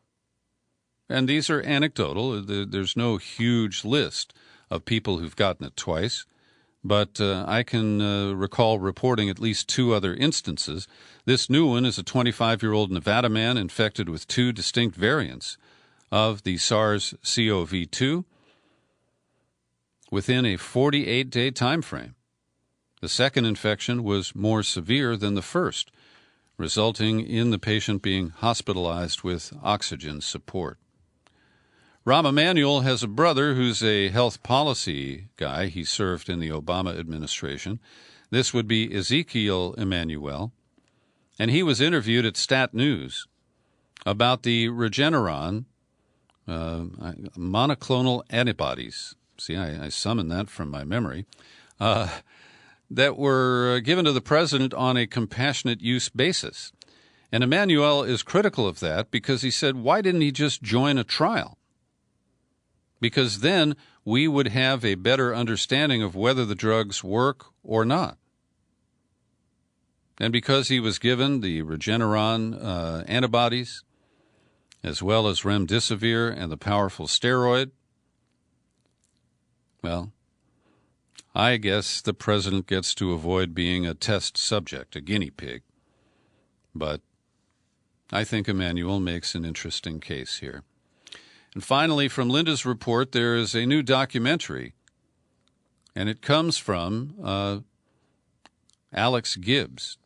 and these are anecdotal. There's no huge list of people who've gotten it twice, but I can recall reporting at least 2 other instances. This new one is a 25-year-old Nevada man infected with 2 distinct variants of the SARS-CoV-2 within a 48-day time frame. The second infection was more severe than the first, resulting in the patient being hospitalized with oxygen support. Rahm Emanuel has a brother who's a health policy guy. He served in the Obama administration. This would be Ezekiel Emanuel, and he was interviewed at Stat News about the Regeneron monoclonal antibodies. See, I summoned that from my memory. That were given to the president on a compassionate use basis. And Emanuel is critical of that because he said, why didn't he just join a trial? Because then we would have a better understanding of whether the drugs work or not. And because he was given the Regeneron antibodies, as well as remdesivir and the powerful steroid, well, I guess the president gets to avoid being a test subject, a guinea pig. But I think Emanuel makes an interesting case here. And finally, from Linda's report, there is a new documentary, and it comes from Alex Gibbs,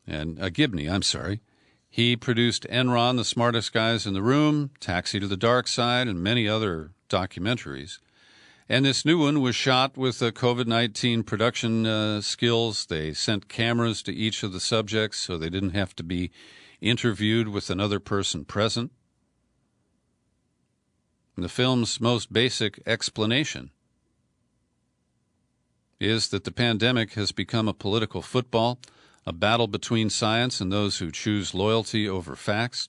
and Gibney, I'm sorry. He produced Enron, The Smartest Guys in the Room, Taxi to the Dark Side, and many other documentaries. And this new one was shot with COVID-19 production skills. They sent cameras to each of the subjects so they didn't have to be interviewed with another person present. And the film's most basic explanation is that the pandemic has become a political football, a battle between science and those who choose loyalty over facts.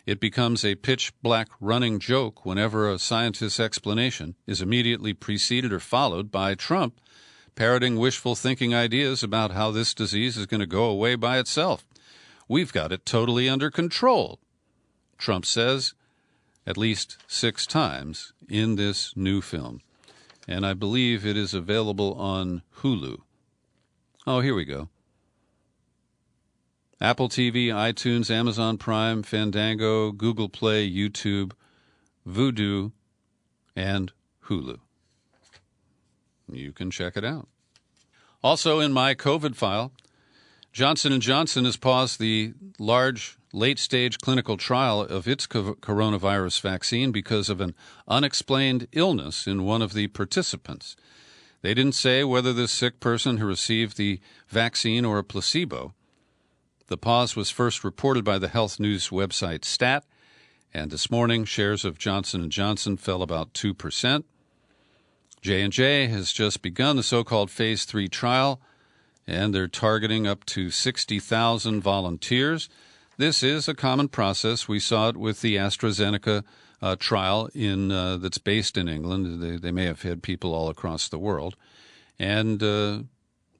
It becomes a pitch-black running joke whenever a scientist's explanation is immediately preceded or followed by Trump parroting wishful thinking ideas about how this disease is going to go away by itself. We've got it totally under control, Trump says at least 6 times in this new film. And I believe it is available on Hulu. Oh, here we go. Apple TV, iTunes, Amazon Prime, Fandango, Google Play, YouTube, Vudu, and Hulu. You can check it out. Also in my COVID file, Johnson & Johnson has paused the large late-stage clinical trial of its coronavirus vaccine because of an unexplained illness in one of the participants. They didn't say whether this sick person had received the vaccine or a placebo. The pause was first reported by the health news website Stat, and this morning shares of Johnson & Johnson fell about 2%. J&J has just begun the so-called Phase 3 trial, and they're targeting up to 60,000 volunteers. This is a common process. We saw it with the AstraZeneca trial that's based in England. They may have had people all across the world. And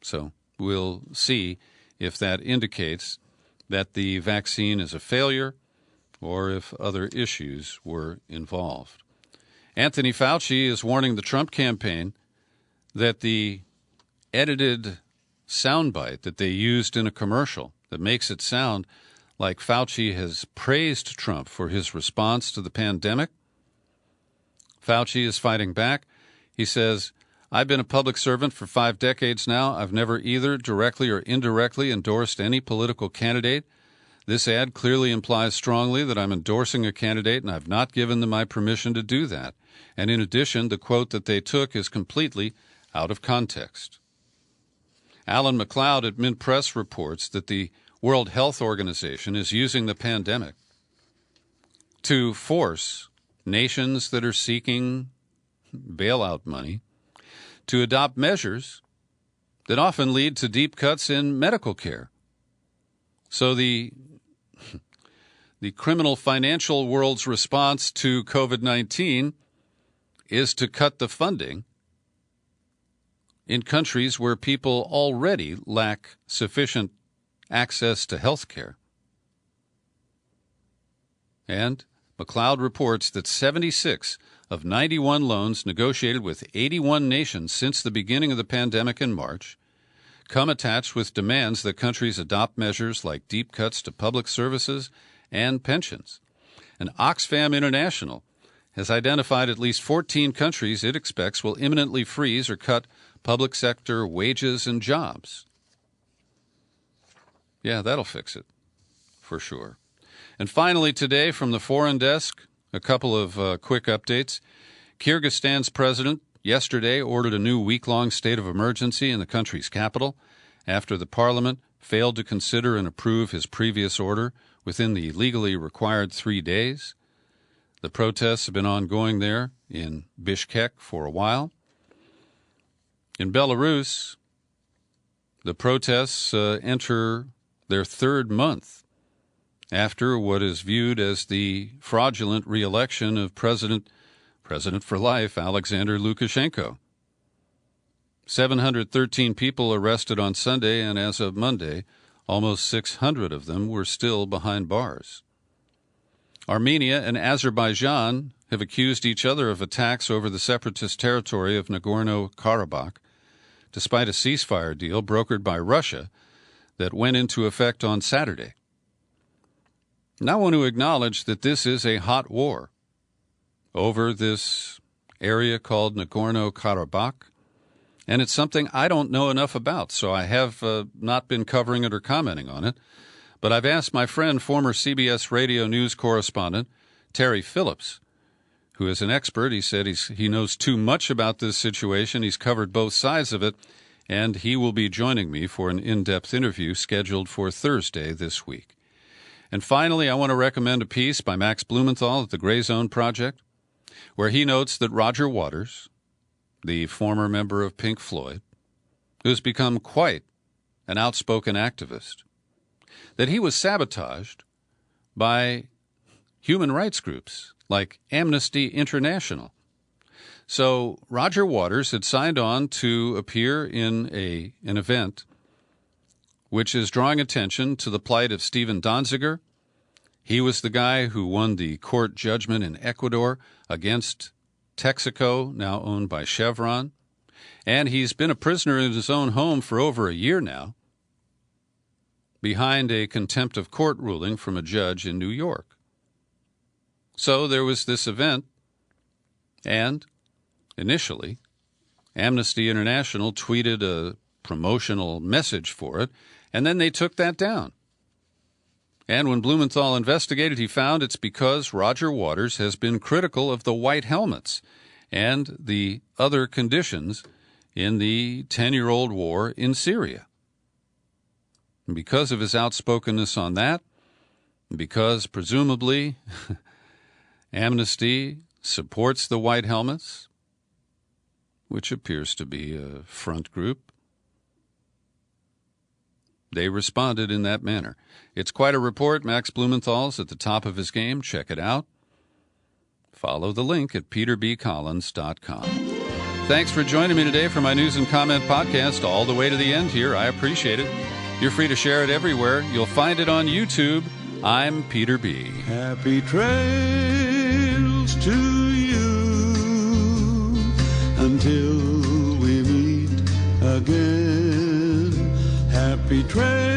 so we'll see if that indicates that the vaccine is a failure or if other issues were involved. Anthony Fauci is warning the Trump campaign that the edited soundbite that they used in a commercial that makes it sound like Fauci has praised Trump for his response to the pandemic. Fauci is fighting back. He says, I've been a public servant for 5 decades now. I've never either directly or indirectly endorsed any political candidate. This ad clearly implies strongly that I'm endorsing a candidate, and I've not given them my permission to do that. And in addition, the quote that they took is completely out of context. Alan McLeod at Mint Press reports that the World Health Organization is using the pandemic to force nations that are seeking bailout money to adopt measures that often lead to deep cuts in medical care. So the criminal financial world's response to COVID-19 is to cut the funding in countries where people already lack sufficient access to health care. And McLeod reports that 76 of 91 loans negotiated with 81 nations since the beginning of the pandemic in March come attached with demands that countries adopt measures like deep cuts to public services and pensions. And Oxfam International has identified at least 14 countries it expects will imminently freeze or cut public sector wages and jobs. Yeah, that'll fix it, for sure. And finally today, from the Foreign Desk, a couple of quick updates. Kyrgyzstan's president yesterday ordered a new week-long state of emergency in the country's capital after the parliament failed to consider and approve his previous order within the legally required 3 days. The protests have been ongoing there in Bishkek for a while. In Belarus, the protests enter their third month after what is viewed as the fraudulent re-election of President for life, Alexander Lukashenko. 713 people arrested on Sunday, and as of Monday, almost 600 of them were still behind bars. Armenia and Azerbaijan have accused each other of attacks over the separatist territory of Nagorno-Karabakh, despite a ceasefire deal brokered by Russia that went into effect on Saturday. And I want to acknowledge that this is a hot war over this area called Nagorno-Karabakh, and it's something I don't know enough about, so I have not been covering it or commenting on it. But I've asked my friend, former CBS radio news correspondent Terry Phillips, who is an expert. He said he knows too much about this situation. He's covered both sides of it, and he will be joining me for an in-depth interview scheduled for Thursday this week. And finally, I want to recommend a piece by Max Blumenthal at the Gray Zone Project, where he notes that Roger Waters, the former member of Pink Floyd, who's become quite an outspoken activist, that he was sabotaged by human rights groups like Amnesty International. So Roger Waters had signed on to appear in an event which is drawing attention to the plight of Stephen Donziger. He was the guy who won the court judgment in Ecuador against Texaco, now owned by Chevron. And he's been a prisoner in his own home for over a year now, behind a contempt of court ruling from a judge in New York. So there was this event, and initially, Amnesty International tweeted a promotional message for it, and then they took that down. And when Blumenthal investigated, he found it's because Roger Waters has been critical of the white helmets and the other conditions in the 10-year-old war in Syria. And because of his outspokenness on that, because presumably Amnesty supports the white helmets, which appears to be a front group, they responded in that manner. It's quite a report. Max Blumenthal's at the top of his game. Check it out. Follow the link at peterbcollins.com. Thanks for joining me today for my news and comment podcast all the way to the end here. I appreciate it. You're free to share it everywhere. You'll find it on YouTube. I'm Peter B. Happy trails to you until we meet again. Happy trails.